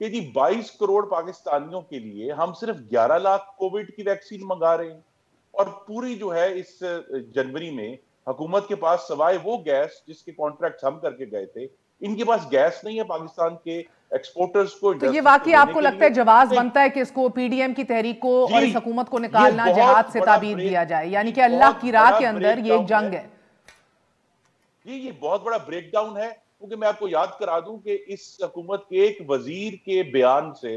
کہ جی 22 کروڑ پاکستانیوں کے لیے ہم صرف 11 لاکھ کووڈ کی ویکسین منگا رہے ہیں، اور پوری جو ہے اس جنوری میں حکومت کے پاس سوائے وہ گیس جس کے کانٹریکٹ ہم کر کے گئے تھے، ان کے پاس گیس نہیں ہے پاکستان کے ایکسپورٹرز کو. تو یہ واقعی آپ کو لگتا ہے جواز بنتا ہے کہ اس کو پی ڈی ایم کی تحریک کو اور اس حکومت کو نکالنا جہاد سے تعبیر دیا جائے، یعنی کہ اللہ کی راہ کے اندر یہ ایک جنگ ہے؟ یہ بہت بڑا بریک ڈاؤن ہے، کیونکہ میں آپ کو یاد کرا دوں کہ اس حکومت کے ایک وزیر کے بیان سے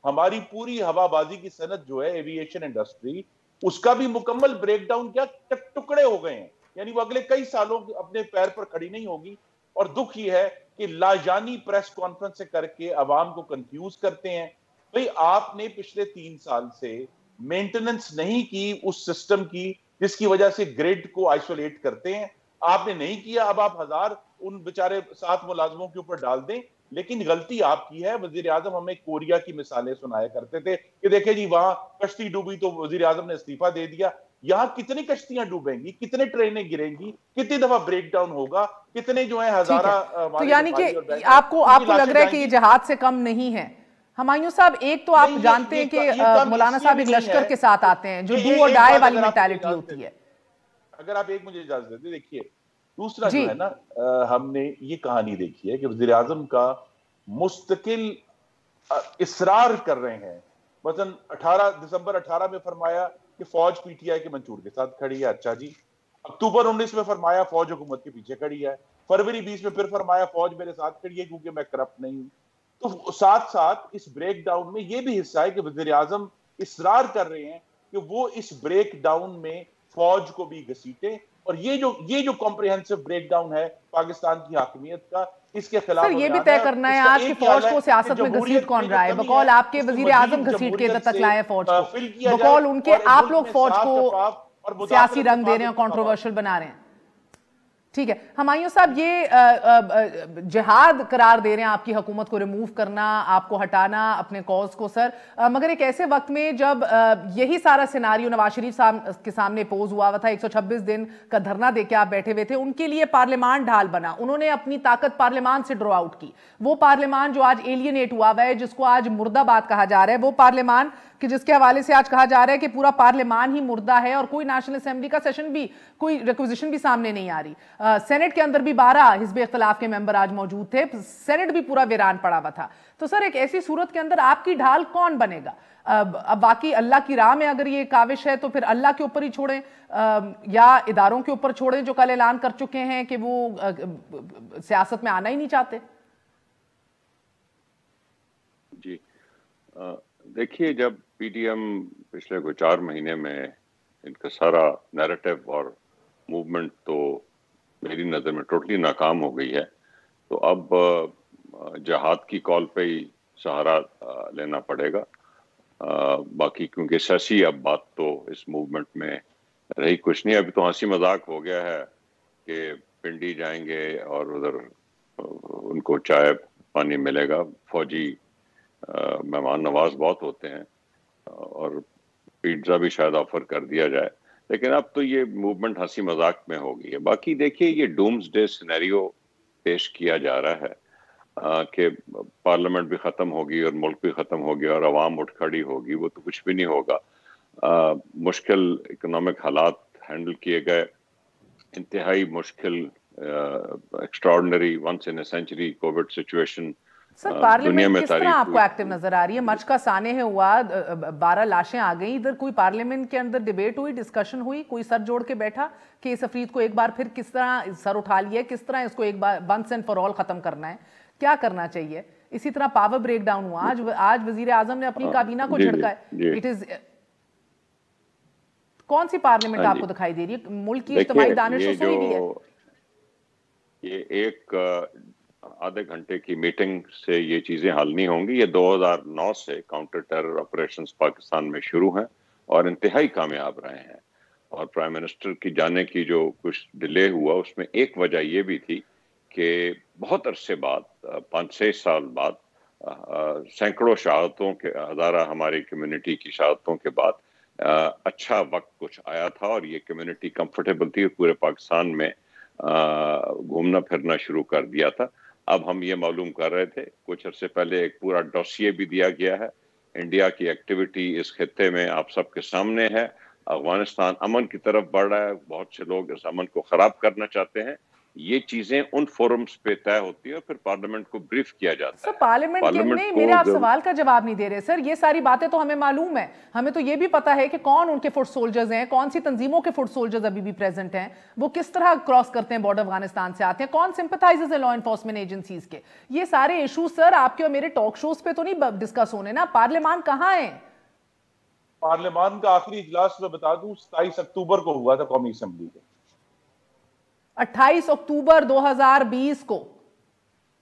ہماری پوری ہوا بازی کی صنعت جو ہے ایوییشن انڈسٹری، اس کا بھی مکمل بریک ڈاؤن کیا ٹکڑے ہو گئے ہیں، یعنی وہ اگلے کئی سالوں اپنے پیر پر کھڑی نہیں ہوگی. اور دکھ یہ ہے کہ لاجانی پریس کانفرنس کر کے عوام کو کنفیوز کرتے ہیں. بھئی آپ نے پچھلے 3 سال سے مینٹیننس نہیں کی اس سسٹم کی جس کی وجہ سے گریڈ کو آئسولیٹ کرتے ہیں، آپ نے نہیں کیا. اب آپ 1000 ان بیچارے 7 ملازموں کے اوپر ڈال دیں، لیکن غلطی آپ کی ہے. وزیر اعظم ہمیں کوریا کی مثالیں سنایا کرتے تھے کہ دیکھیں جی وہاں کشتی ڈوبی تو وزیر اعظم نے استعفیٰ دے دیا. یہاں کتنی کشتیاں ڈوبیں گی، کتنے ٹرینیں گریں گی، کتنی دفعہ بریک ڈاؤن ہوگا، کتنے جو ہیں ہزارہ. تو یعنی کہ آپ کو لگ رہا ہے کہ یہ جہاد سے کم نہیں ہے؟ ہمایوں صاحب ایک تو آپ جانتے ہیں کہ مولانا صاحب ایک لشکر کے ساتھ آتے ہیں جو ڈو اور ڈائی والی مینٹیلٹی ہوتی ہے. اگر آپ ایک مجھے اجازت دیں، دیکھیے دوسرا جو ہے نا، ہم نے یہ کہانی دیکھی ہے کہ وزیر اعظم کا مستقل اصرار کر رہے ہیں. مثلا 18 دسمبر 18 میں فرمایا کہ فوج پی ٹی آئی کے منشور کے ساتھ کھڑی ہے، اچھا جی. اکتوبر 19 میں فرمایا فوج حکومت کے پیچھے کھڑی ہے. فروری 20 میں پھر فرمایا فوج میرے ساتھ کھڑی ہے کیونکہ میں کرپٹ نہیں ہوں. تو ساتھ ساتھ اس بریک ڈاؤن میں یہ بھی حصہ ہے کہ وزیر اعظم اصرار کر رہے ہیں کہ وہ اس بریک ڈاؤن میں فوج کو بھی گھسیٹیں. اور یہ جو کمپریہنسو بریک ڈاؤن ہے پاکستان کی حاکمیت کا، اس کے خلاف سر یہ بھی طے کرنا ہے آج کہ فوج کو سیاست میں گھسیٹ کون رہا ہے. بقول آپ کے وزیر اعظم گھسیٹ کے ادھر تک لائے ہیں فوج کو، بقول ان کے آپ لوگ فوج کو سیاسی رنگ دے رہے ہیں، کنٹروورشل بنا رہے ہیں. ٹھیک ہے ہمایوں صاحب، یہ جہاد قرار دے رہے ہیں آپ کی حکومت کو ریموو کرنا، آپ کو ہٹانا اپنے کاز کو سر، مگر ایک ایسے وقت میں جب یہی سارا سیناریو نواز شریف کے سامنے پوز ہوا تھا، 126 دن کا دھرنا دے کے آپ بیٹھے ہوئے تھے، ان کے لیے پارلیمان ڈھال بنا، انہوں نے اپنی طاقت پارلیمان سے ڈرا آؤٹ کی. وہ پارلیمان جو آج ایلینیٹ ہوا ہے، جس کو آج مردہ باد کہا جا رہا ہے، وہ پارلیمان کہ جس کے حوالے سے آج کہا جا رہا ہے کہ پورا پارلیمان ہی مردہ ہے اور کوئی نیشنل اسمبلی کا سیشن بھی، کوئی ریکویزیشن بھی سامنے نہیں آ رہی. سینٹ کے اندر بھی 12 حزب اختلاف کے ممبر آج موجود تھے، سینٹ بھی پورا ویران پڑا ہوا تھا. تو سر ایک ایسی صورت کے اندر آپ کی ڈھال کون بنے گا؟ اب واقعی اللہ کی راہ میں اگر یہ کاوش ہے تو پھر اللہ کے اوپر ہی چھوڑیں یا اداروں کے اوپر چھوڑیں جو کل اعلان کر چکے ہیں کہ وہ سیاست میں آنا ہی نہیں چاہتے. جی دیکھیے، جب پی ڈی ایم پچھلے کوئی 4 مہینے میں ان کا سارا نیریٹو اور موومنٹ تو میری نظر میں ٹوٹلی ناکام ہو گئی ہے، تو اب جہاد کی کال پہ ہی سہارا لینا پڑے گا. باقی کیونکہ سیاسی اب بات تو اس موومنٹ میں رہی کچھ نہیں. ابھی تو ہنسی مذاق ہو گیا ہے کہ پنڈی جائیں گے اور ادھر ان کو چائے پانی ملے گا. فوجی مہمان نواز بہت ہوتے ہیں اور پیزا بھی شاید آفر کر دیا جائے، لیکن اب تو یہ موومنٹ ہنسی مذاق میں ہو گئی ہے. باقی دیکھیے یہ ڈومز ڈے سینیریو پیش کیا جا رہا ہے کہ پارلیمنٹ بھی ختم ہوگی اور ملک بھی ختم ہوگی اور عوام اٹھ کھڑی ہوگی. وہ تو کچھ بھی نہیں ہوگا. مشکل اکنامک حالات ہینڈل کیے گئے، انتہائی مشکل extraordinary once in a century covid situation sir parliament کس طرح آپ کو ایکٹیو نظر آ رہی ہے؟ مچ کا سانحہ ہوا، 12 لاشیں آ گئیں، ادھر کوئی پارلیمنٹ کے اندر ڈیبیٹ ہوئی، ڈسکشن ہوئی، کوئی سر جوڑ کے بیٹھا کہ اس افرید کو ایک بار پھر کس طرح سر اٹھا لیا ہے، کس طرح اس کو ایک بار ونس اینڈ فار آل ختم کرنا ہے، کیا کرنا چاہیے؟ اسی طرح پاور بریک ڈاؤن ہوا، آج وزیر اعظم نے اپنی کابینہ کو جھڑکا ہے. کون سی پارلیمنٹ آپ کو دکھائی دے رہی ہے؟ ملک کی اجتماعی دانش تو سوئی بھی ہے. یہ ایک آدھے گھنٹے کی میٹنگ سے یہ چیزیں حل نہیں ہوں گی. یہ 2009 سے کاؤنٹر ٹیرر آپریشنز پاکستان میں شروع ہیں اور انتہائی کامیاب رہے ہیں. اور پرائم منسٹر کی جانے کی جو کچھ ڈیلے ہوا اس میں ایک وجہ یہ بھی تھی کہ بہت عرصے بعد 5-6 سال بعد سینکڑوں شہادتوں کے، ہزارہ ہماری کمیونٹی کی شہادتوں کے بعد اچھا وقت کچھ آیا تھا اور یہ کمیونٹی کمفرٹیبل تھی اور پورے پاکستان میں گھومنا پھرنا شروع کر دیا تھا. اب ہم یہ معلوم کر رہے تھے کچھ عرصے پہلے، ایک پورا ڈوسیے بھی دیا گیا ہے، انڈیا کی ایکٹیویٹی اس خطے میں آپ سب کے سامنے ہے، افغانستان امن کی طرف بڑھ رہا ہے، بہت سے لوگ اس امن کو خراب کرنا چاہتے ہیں، یہ چیزیں ان فورمز پہ طے ہوتی ہیں اور پھر پارلیمنٹ کو بریف کیا جاتا ہے۔ سر پارلیمنٹ کے نہیں، میرے آپ سوال کا جواب نہیں دے رہے سر، یہ ساری باتیں تو ہمیں معلوم ہے، ہمیں تو یہ بھی پتا ہے کہ کون ان کے فٹ سولجرز ہیں، کون سی تنظیموں کے فٹ سولجرز ابھی بھی پریزنٹ ہیں، وہ کس طرح کراس کرتے ہیں بارڈر افغانستان سے آتے ہیں، کون سمپتھائزرز ہیں لا انفورسمنٹ ایجنسیز کے، یہ سارے ایشوز سر آپ کے اور میرے ٹاک شوز پہ تو نہیں ڈسکس ہونے نا، پارلیمان کہاں ہے؟ پارلیمان کا آخری اجلاس میں بتا دوں 27 اکتوبر کو ہوا تھا قومی اسمبلی کے، 28 اکتوبر 2020 کو،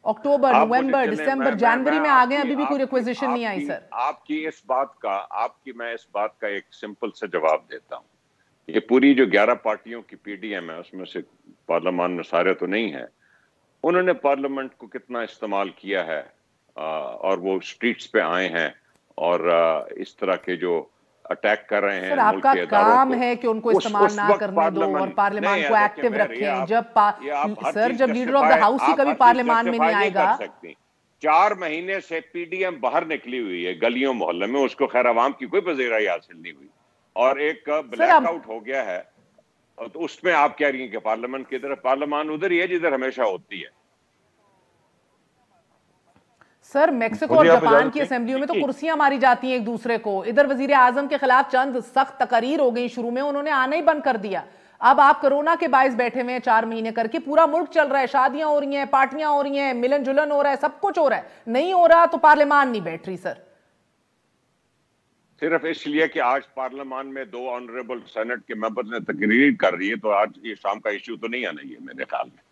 اکتوبر، نومبر، دسمبر، جنوری میں آگئے، ابھی بھی کوئی ریکویزیشن نہیں آئی سر۔ آپ کی اس بات کا، میں اس بات کا ایک سمپل سے جواب دیتا ہوں، یہ پوری جو 11 پارٹیوں کی پی ڈی ایم ہے، اس میں سے پارلیمان میں سارے تو نہیں ہیں، انہوں نے پارلیمنٹ کو کتنا استعمال کیا ہے، اور وہ سٹریٹس پہ آئے ہیں اور اس طرح کے جو اٹیک کر رہے ہیں سر آپ کا کام ہے کہ ان کو استعمال نہ کرنے دو اور پارلیمان کو ایکٹیو رکھیں، سر جب لیڈر آف دا ہاؤس ہی کبھی پارلیمان میں نہیں آئے گا۔ 4 مہینے سے پی ڈی ایم باہر نکلی ہوئی ہے گلیوں محلے میں، اس کو خیر عوام کی کوئی پذیرائی حاصل نہیں ہوئی، اور ایک بلیک آؤٹ ہو گیا ہے، تو اس میں آپ کہہ رہی ہیں کہ پارلیمنٹ کی طرف، پارلیمان ادھر ہی ہے جدھر ہمیشہ ہوتی ہے۔ سر میکسیکو اور جاپان کی اسمبلیوں میں تو کرسیاں ماری جاتی ہیں ایک دوسرے کو، ادھر وزیر اعظم کے خلاف چند سخت تقاریر ہو گئی شروع میں، انہوں نے آنا ہی بند کر دیا، اب آپ کرونا کے باعث بیٹھے ہوئے ہیں 4 مہینے کر کے، پورا ملک چل رہا ہے، شادیاں ہو رہی ہیں، پارٹیاں ہو رہی ہیں، ملن جلن ہو رہا ہے، سب کچھ ہو رہا ہے، نہیں ہو رہا تو پارلیمان نہیں بیٹھ رہی سر۔ صرف اس لیے کہ آج پارلیمان میں 2 آنریبل سینٹ کے ممبر نے تقریر کر رہی ہے تو آج یہ شام کا ایشو تو نہیں آنا یہ میرے خیال میں۔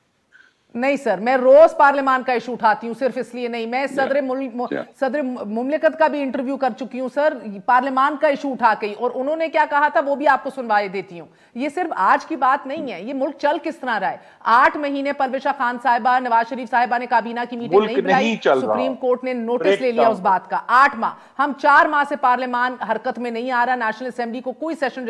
نہیں سر، میں روز پارلیمان کا ایشو اٹھاتی ہوں، صرف اس لیے نہیں، میں صدر مملکت کا بھی انٹرویو کر چکی ہوں سر، پارلیمان کا ایشو اٹھا کے، اور انہوں نے کیا کہا تھا وہ بھی آپ کو سنوائے دیتی ہوں، یہ صرف آج کی بات نہیں ہے، یہ ملک چل کس طرح رہا ہے۔ 8 مہینے پرویشہ خان صاحبہ، نواز شریف صاحبہ نے کابینہ کی میٹنگ نہیں بلائی، سپریم کورٹ نے نوٹس لے لیا اس بات کا، 8 ماہ، ہم 4 ماہ سے پارلیمان حرکت میں نہیں آ رہا، نیشنل اسمبلی کو کوئی سیشن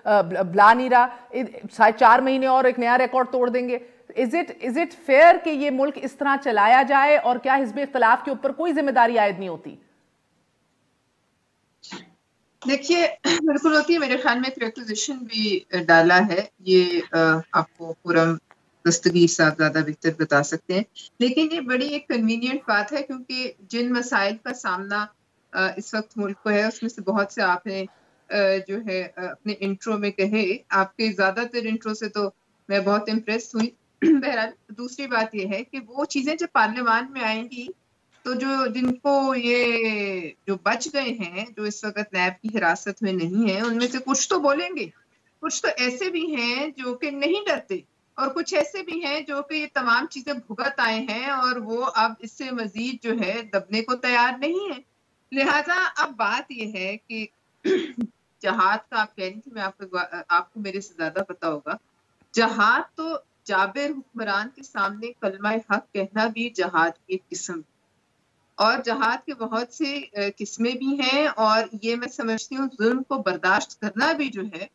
بلا نہیں رہا، 4 مہینے اور ایک نیا ریکارڈ توڑ دیں گے۔ Is it fair کہ یہ ملک اس طرح چلایا جائے، اور کیا حزب اختلاف کے اوپر کوئی ذمہ داری عائد نہیں ہوتی؟ دیکھیے بالکل ہوتی ہے، میرے خیال میں ایک ریکویزیشن بھی ڈالا ہے، یہ آپ کو پورا دستگیر صاحب زیادہ بہتر بتا سکتے ہیں، لیکن یہ بڑی ایک کنوینئنٹ بات ہے کیونکہ جن مسائل کا سامنا اس وقت ملک کو ہے اس میں سے بہت سے آپ نے جو ہے اپنے انٹرو میں کہے، آپ کے زیادہ تر انٹرو سے تو میں بہت امپریس ہوئی۔ بہرحال دوسری بات یہ ہے کہ وہ چیزیں جب پارلیمان میں آئیں گی تو جن کو یہ جو بچ گئے ہیں، جو اس وقت نیب کی حراست میں نہیں ہیں، ان میں سے کچھ تو بولیں گے، کچھ تو ایسے بھی ہیں جو کہ نہیں ڈرتے، اور کچھ ایسے بھی ہیں جو کہ یہ تمام چیزیں بھگت آئے ہیں اور وہ اب اس سے مزید جو ہے دبنے کو تیار نہیں ہیں۔ لہٰذا اب بات یہ ہے کہ جہاد کا آپ کہہ رہی تھی، میں آپ کو میرے سے زیادہ پتا ہوگا، جہاد تو جابر حکمران کے سامنے کلمہ حق کہنا بھی جہاد کی ایک قسم، اور جہاد کے بہت سے قسمیں بھی ہیں، اور یہ میں سمجھتی ہوں ظلم کو برداشت کرنا بھی جو ہے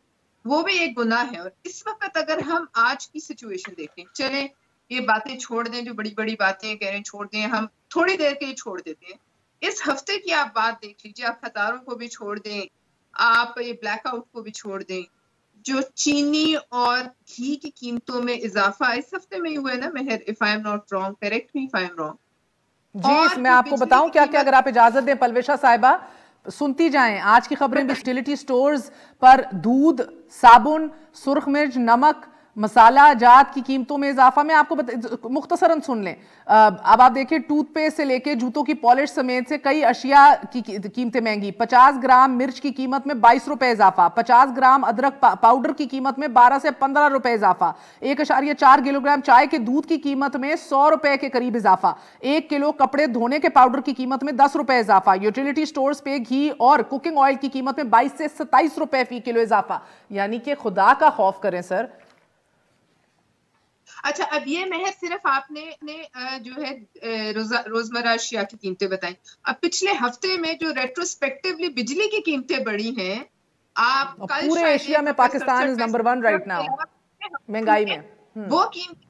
وہ بھی ایک گناہ ہے۔ اور اس وقت اگر ہم آج کی سچویشن دیکھیں، چلیں یہ باتیں چھوڑ دیں، جو بڑی بڑی باتیں کہہ رہے ہیں چھوڑ دیں، ہم تھوڑی دیر کے لیے چھوڑ دیتے ہیں، اس ہفتے کی آپ بات دیکھ لیجیے، آپ ہزاروں کو بھی چھوڑ دیں، آپ یہ بلیک آؤٹ کو بھی چھوڑ دیں، جو چینی اور گھی کی قیمتوں میں اضافہ اس ہفتے میں ہی ہوا ہے نا مہر، if I am not wrong, correct me if I am wrong۔ جی میں آپ کو بتاؤں کیا کیا، اگر آپ اجازت دیں پرویشہ صاحبہ سنتی جائیں، آج کی خبریں بھی اسٹیلٹی سٹورز پر دودھ، صابن، سرخ مرچ، نمک، مسالہ جات کی قیمتوں میں اضافہ، میں آپ کو مختصراً سن لیں، اب آپ دیکھیں ٹوتھ پیسٹ سے لے کے جوتوں کی پالش سمیت سے کئی اشیاء کی قیمتیں مہنگی، 50 گرام مرچ کی قیمت میں 22 روپے اضافہ، 50 گرام ادرک پاؤڈر کی قیمت میں 12 سے 15 روپے اضافہ، 1.4 کلو گرام چائے کے دودھ کی قیمت میں 100 روپے کے قریب اضافہ، 1 کلو کپڑے دھونے کے پاؤڈر کی قیمت میں 10 روپے اضافہ، یوٹیلیٹی سٹورز پہ گھی اور کوکنگ آئل کی قیمت میں 22 سے 27 روپے فی کلو اضافہ، یعنی کہ خدا کا خوف کریں سر۔ اچھا اب یہ مہر صرف آپ نے جو ہے روزمرہ اشیاء کی قیمتیں بتائیں، اب پچھلے ہفتے میں جو ریٹروسپیکٹیولی بجلی کی قیمتیں بڑھی ہیں، آپ پورے ایشیا میں Pakistan is number 1 right now مہنگائی میں، وہ قیمتیں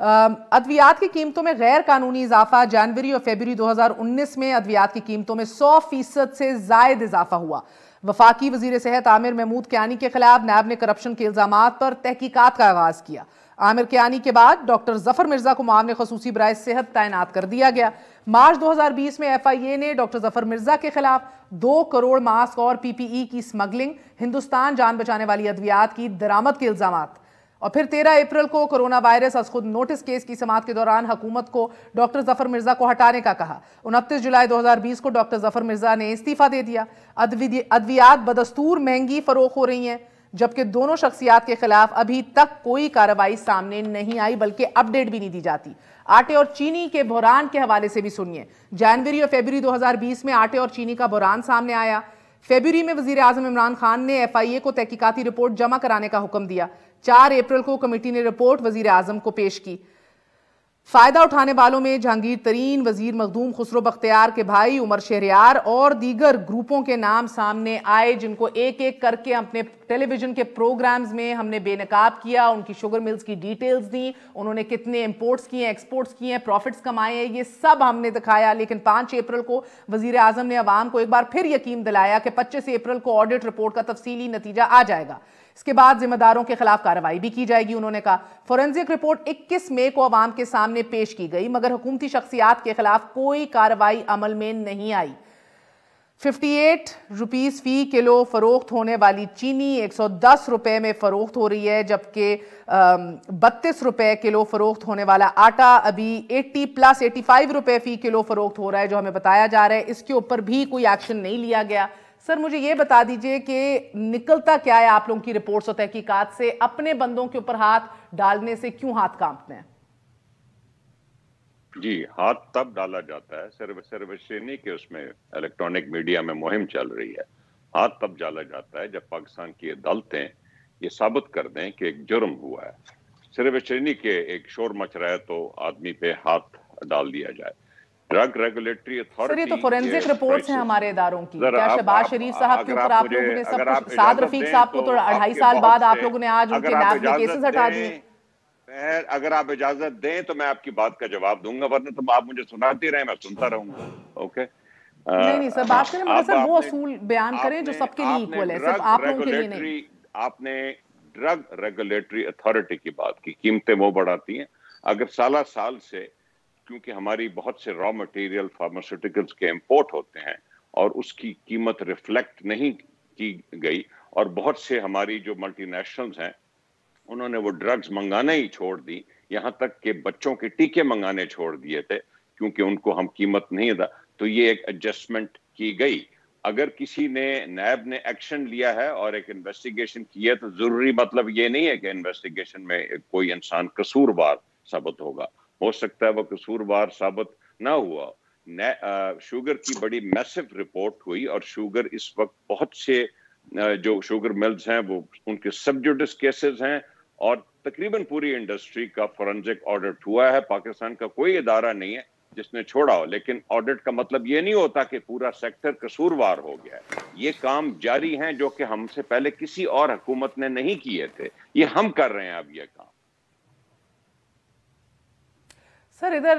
ادویات کی قیمتوں میں غیر قانونی اضافہ، جنوری اور فیبروری 2019 میں ادویات کی قیمتوں میں 100% سے زائد اضافہ ہوا۔ وفاقی وزیر صحت عامر محمود کیانی کے خلاف نیب نے کرپشن کے الزامات پر تحقیقات کا آغاز کیا۔ عامر کیانی کے بعد ڈاکٹر ظفر مرزا کو معاون خصوصی برائے صحت تعینات کر دیا گیا۔ مارچ 2020 میں ایف آئی اے نے ڈاکٹر ظفر مرزا کے خلاف 2 کروڑ ماسک اور پی پی ای کی سمگلنگ، ہندوستان جان بچانے والی ادویات کی درآمد کے الزامات، اور پھر 13 اپریل کو کرونا وائرس از خود نوٹس کیس کی سماعت کے دوران حکومت کو ڈاکٹر ظفر مرزا کو ہٹانے کا کہا۔ 29 جولائی 2020 کو ڈاکٹر ظفر مرزا نے استعفیٰ دے دیا۔ ادویات بدستور مہنگی فروخت ہو رہی ہیں، جبکہ دونوں شخصیات کے خلاف ابھی تک کوئی کارروائی سامنے نہیں آئی، بلکہ اپ ڈیٹ بھی نہیں دی جاتی۔ آٹے اور چینی کے بحران کے حوالے سے بھی سنیے۔ جنوری اور فیبروری 2020 میں آٹے اور چینی کا بحران سامنے آیا۔ فیبروری میں وزیر اعظم عمران خان نے ایف آئی اے کو تحقیقاتی رپورٹ جمع کرانے کا حکم دیا۔ 4 اپریل کو کمیٹی نے رپورٹ وزیر اعظم کو پیش کی۔ فائدہ اٹھانے والوں میں جہانگیر ترین، وزیر مخدوم خسرو بختیار کے بھائی عمر شہریار اور دیگر گروپوں کے نام سامنے آئے، جن کو ایک ایک کر کے اپنے ٹیلی ویژن کے پروگرامز میں ہم نے بے نقاب کیا، ان کی شوگر ملز کی ڈیٹیلز دیں، انہوں نے کتنے امپورٹس کیے ہیں، ایکسپورٹس کیے ہیں، پروفٹس کمائے ہیں، یہ سب ہم نے دکھایا۔ لیکن 5 اپریل کو وزیر اعظم نے عوام کو ایک بار پھر یقین دلایا کہ 25 اپریل کو آڈٹ رپورٹ کا تفصیلی نتیجہ آ جائے گا، اس کے بعد ذمہ داروں کے خلاف کارروائی بھی کی جائے گی۔ انہوں نے کہا فورینزک رپورٹ 21 مئی کو عوام کے سامنے پیش کی گئی، مگر حکومتی شخصیات کے خلاف کوئی کارروائی عمل میں نہیں آئی۔ 58 روپیز فی کلو فروخت ہونے والی چینی 110 روپے میں فروخت ہو رہی ہے، جبکہ 32 روپے کلو فروخت ہونے والا آٹا ابھی 85 روپے فی کلو فروخت ہو رہا ہے، جو ہمیں بتایا جا رہا ہے۔ اس کے اوپر بھی کوئی ایکشن نہیں لیا گیا۔ سر مجھے یہ بتا دیجئے کہ نکلتا کیا ہے آپ لوگوں کی رپورٹس اور تحقیقات سے؟ اپنے بندوں کے اوپر ہاتھ ڈالنے سے کیوں ہاتھ کانپتے ہیں؟ جی، ہاتھ تب ڈالا جاتا ہے، صرف اس نہیں کہ اس میں الیکٹرانک میڈیا میں مہم چل رہی ہے، ہاتھ تب ڈالا جاتا ہے جب پاکستان کی عدالتیں یہ ثابت کر دیں کہ ایک جرم ہوا ہے۔ صرف اس نہیں کہ ایک شور مچ رہا ہے تو آدمی پہ ہاتھ ڈال دیا جائے۔ ڈرگ ریگولیٹری اتھارٹی، سر یہ تو فورینزک رپورٹس ہیں ہمارے اداروں کی، کیا شہباز شریف صاحب کے اوپر آپ لوگوں نے سب کچھ، سعد رفیق صاحب کو تو 2.5 سال بعد آپ لوگوں نے آج ان کے نیب میں کیسز ہٹا دیے۔ اگر آپ اجازت دیں تو میں آپ کی بات کا جواب دوں گا، ورنہ تو آپ مجھے سناتے رہیں، میں سنتا رہوں گا۔ اوکے، نہیں سر بات کریں، مگر سر وہ اصول بیان کریں جو سب کے لیے ایکول ہے، صرف آپ لوگوں کے لیے نہیں۔ آپ نے ڈرگ ریگولیٹری اتھارٹی کی بات کی، قیمتیں وہ بڑھاتی ہیں۔ اگر سال سے، کیونکہ ہماری بہت سے را مٹیریل فارماسیوٹیکلز کے امپورٹ ہوتے ہیں اور اس کی قیمت ریفلیکٹ نہیں کی گئی، اور بہت سے ہماری جو ملٹی نیشنلز ہیں انہوں نے وہ ڈرگز منگانا ہی چھوڑ دی، یہاں تک کہ بچوں کے ٹیکے منگانے چھوڑ دیے تھے کیونکہ ان کو ہم قیمت نہیں دا، تو یہ ایک ایڈجسٹمنٹ کی گئی۔ اگر کسی نے نیب نے ایکشن لیا ہے اور ایک انویسٹیگیشن کی ہے تو ضروری مطلب یہ نہیں ہے کہ انویسٹیگیشن میں کوئی انسان قصوروار ثابت ہوگا، ہو سکتا ہے وہ قصوروار ثابت نہ ہوا۔ شوگر کی بڑی میسو رپورٹ ہوئی، اور شوگر اس وقت بہت سے جو شوگر ملز ہیں وہ ان کے سب جوڈس کیسز ہیں، اور تقریباً پوری انڈسٹری کا فورینزک آڈٹ ہوا ہے۔ پاکستان کا کوئی ادارہ نہیں ہے جس نے چھوڑا ہو، لیکن آڈٹ کا مطلب یہ نہیں ہوتا کہ پورا سیکٹر قصوروار ہو گیا ہے۔ یہ کام جاری ہیں جو کہ ہم سے پہلے کسی اور حکومت نے نہیں کیے تھے، یہ ہم کر رہے ہیں اب یہ کام۔ سر ادھر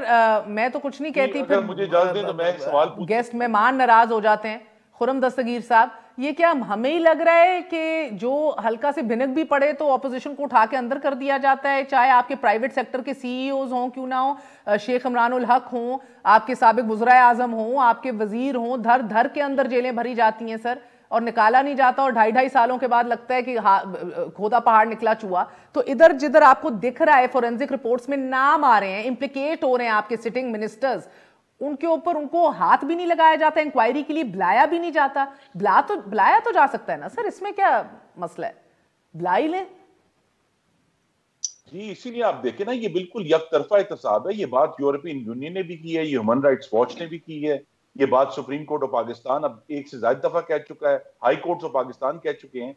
میں تو کچھ نہیں کہتی، اگر مجھے اجازت دیں تو میں ایک سوال پوچھ، گیسٹ مہمان ناراض ہو جاتے ہیں۔ خرم دستگیر صاحب، یہ کیا ہمیں ہی لگ رہا ہے کہ جو ہلکا سے بھنک بھی پڑے تو اپوزیشن کو اٹھا کے اندر کر دیا جاتا ہے؟ چاہے آپ کے پرائیویٹ سیکٹر کے سی ای اوز ہوں کیوں نہ ہوں، شیخ عمران الحق ہوں، آپ کے سابق وزرائے اعظم ہوں، آپ کے وزیر ہوں، دھر کے اندر جیلیں بھری جاتی ہیں سر، اور نکالا نہیں جاتا، اور 2.5 سالوں کے بعد لگتا ہے کہ کھودا پہاڑ نکلا چوہا۔ تو ادھر جدھر آپ کو دکھ رہا ہے فورینزک رپورٹس میں نام آ رہے ہیں، امپلیکیٹ ہو رہے ہیں آپ کے سٹنگ منسٹرز، ان کے اوپر ان کو ہاتھ بھی نہیں لگایا جاتا، انکوائری کے لیے بلایا بھی نہیں جاتا۔ بلایا تو جا سکتا ہے نا سر، اس میں کیا مسئلہ ہے؟ بلا ہی لیں۔ جی اسی لیے آپ دیکھیں نا، یہ بالکل یک طرفہ احتساب ہے۔ یہ بات یورپین یونین نے بھی کی ہے، یہ ہیومن رائٹس واچ نے بھی کی ہے، یہ بات سپریم کورٹ آف پاکستان اب 1 سے زائد دفعہ کہہ چکا ہے، ہائی کورٹس آف پاکستان کہہ چکے ہیں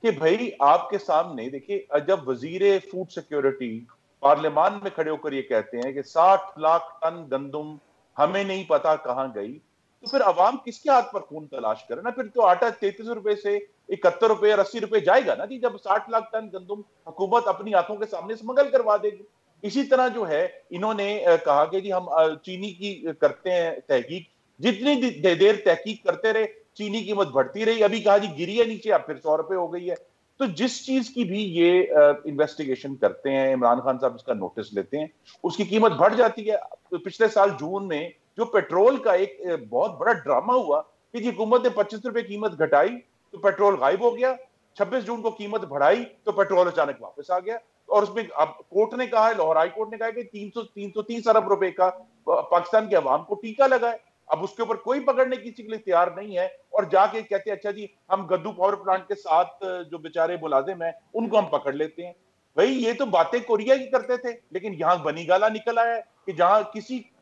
کہ بھائی آپ کے سامنے دیکھیے، جب وزیر فوڈ سیکیورٹی پارلیمان میں کھڑے ہو کر یہ کہتے ہیں کہ 60 لاکھ ٹن گندم ہمیں نہیں پتا کہاں گئی، تو پھر عوام کس کے ہاتھ پر خون تلاش کرے نا؟ پھر تو آٹا 33 روپے سے 71 روپے اور 80 روپے جائے گا نا جی، جب 60 لاکھ ٹن گندم حکومت اپنی آنکھوں کے سامنے اسمگل کروا دے گی۔ اسی طرح جو ہے انہوں نے کہا کہ جی ہم چینی کی کرتے ہیں تحقیق، جتنی دیر تحقیق کرتے رہے چینی کی قیمت بڑھتی رہی، ابھی کہا جی گری ہے نیچے، اب پھر 100 روپے ہو گئی ہے۔ تو جس چیز کی بھی یہ انویسٹیگیشن کرتے ہیں، عمران خان صاحب اس کا نوٹس لیتے ہیں، اس کی قیمت بڑھ جاتی ہے۔ پچھلے سال جون میں جو پیٹرول کا ایک بہت بڑا ڈرامہ ہوا کہ جی حکومت نے 25 روپے قیمت گھٹائی تو پیٹرول غائب ہو گیا، 26 جون کو قیمت بڑھائی تو پیٹرول اچانک واپس آ گیا، اور اس میں اب کورٹ نے کہا ہے، لاہور ہائی کورٹ نے کہا ہے کہ 330 ارب روپے کا پاکستان کے عوام کو ٹیکہ لگا ہے۔ اب اس کے اوپر کوئی پکڑنے کسی کے لیے تیار نہیں ہے، اور جا کے کہتے ہیں اچھا جی ہم گدو پاور پلانٹ کے ساتھ جو بیچارے ملازم ہیں ان کو ہم پکڑ لیتے ہیں۔ بھئی یہ تو باتیں کوریا کی کرتے تھے، لیکن یہاں بنی گالا نکل آیا ہے کہ جہاں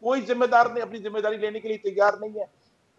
کوئی ذمہ دار نے اپنی ذمہ داری لینے کے لیے تیار نہیں ہے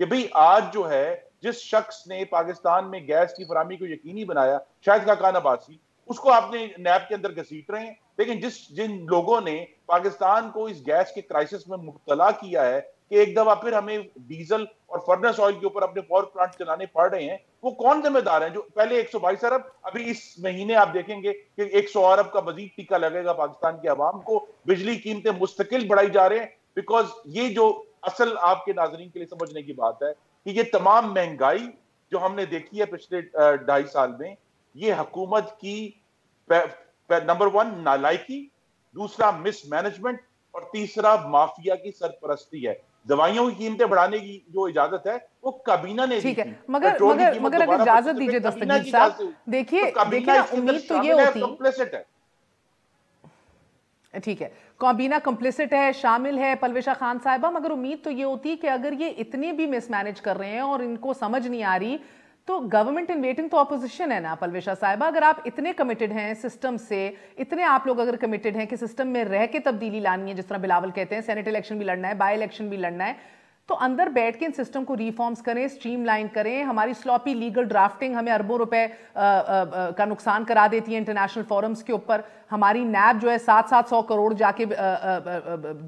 کہ بھئی آج جو ہے جس شخص نے پاکستان میں گیس کی فراہمی کو یقینی بنایا، شاہد خاقان عباسی، اس کو آپ نے نیب کے اندر گھسیٹ رہے ہیں، لیکن جن لوگوں نے پاکستان کو اس گیس کے کرائسس میں مبتلا کیا ہے کہ ایک دفعہ پھر ہمیں ڈیزل اور فرنس آئل کے اوپر اپنے پاور پلانٹ چلانے پڑ رہے ہیں، وہ کون ذمہ دار ہیں؟ جو پہلے 122 ارب، ابھی اس مہینے آپ دیکھیں گے کہ 100 ارب کا مزید ٹیکہ لگے گا پاکستان کے عوام کو۔ بجلی قیمتیں مستقل بڑھائی جا رہے ہیں، بیکاز یہ جو اصل آپ کے ناظرین کے لیے سمجھنے کی بات ہے کہ یہ تمام مہنگائی جو ہم نے دیکھی ہے پچھلے 2.5 سال میں، یہ حکومت کی نمبر 1 نالائکی، دوسرا مس مینجمنٹ، اور تیسرا مافیا کی سرپرستی ہے۔ دوائیوں کی قیمتیں بڑھانے کی جو اجازت ہے وہ کابینہ نے دی تھی، مگر اگر اجازت دیجئے دستگیر صاحب، دیکھیے امید تو یہ ہوتی، ٹھیک ہے کابینہ کمپلیسٹ ہے، شامل ہے پلوشہ خان صاحبہ، مگر امید تو یہ ہوتی کہ اگر یہ اتنے بھی مس مینج کر رہے ہیں اور ان کو سمجھ نہیں آ رہی تو گورنمنٹ ان ویٹنگ تو اپوزیشن ہے نا پلوشہ صاحبہ۔ اگر آپ اتنے کمیٹڈ ہیں سسٹم سے، اتنے آپ لوگ اگر کمیٹڈ ہیں کہ سسٹم میں رہ کے تبدیلی لانی ہے، جس طرح بلاول کہتے ہیں سینٹ الیکشن بھی لڑنا ہے، بائی الیکشن بھی لڑنا ہے، تو اندر بیٹھ کے ان سسٹم کو ریفارمز کریں، سٹریم لائن کریں۔ ہماری سلوپی لیگل ڈرافٹنگ ہمیں اربوں روپے کا نقصان کرا دیتی ہے انٹرنیشنل فورمز کے اوپر۔ ہماری نیب جو ہے 700 کروڑ جا کے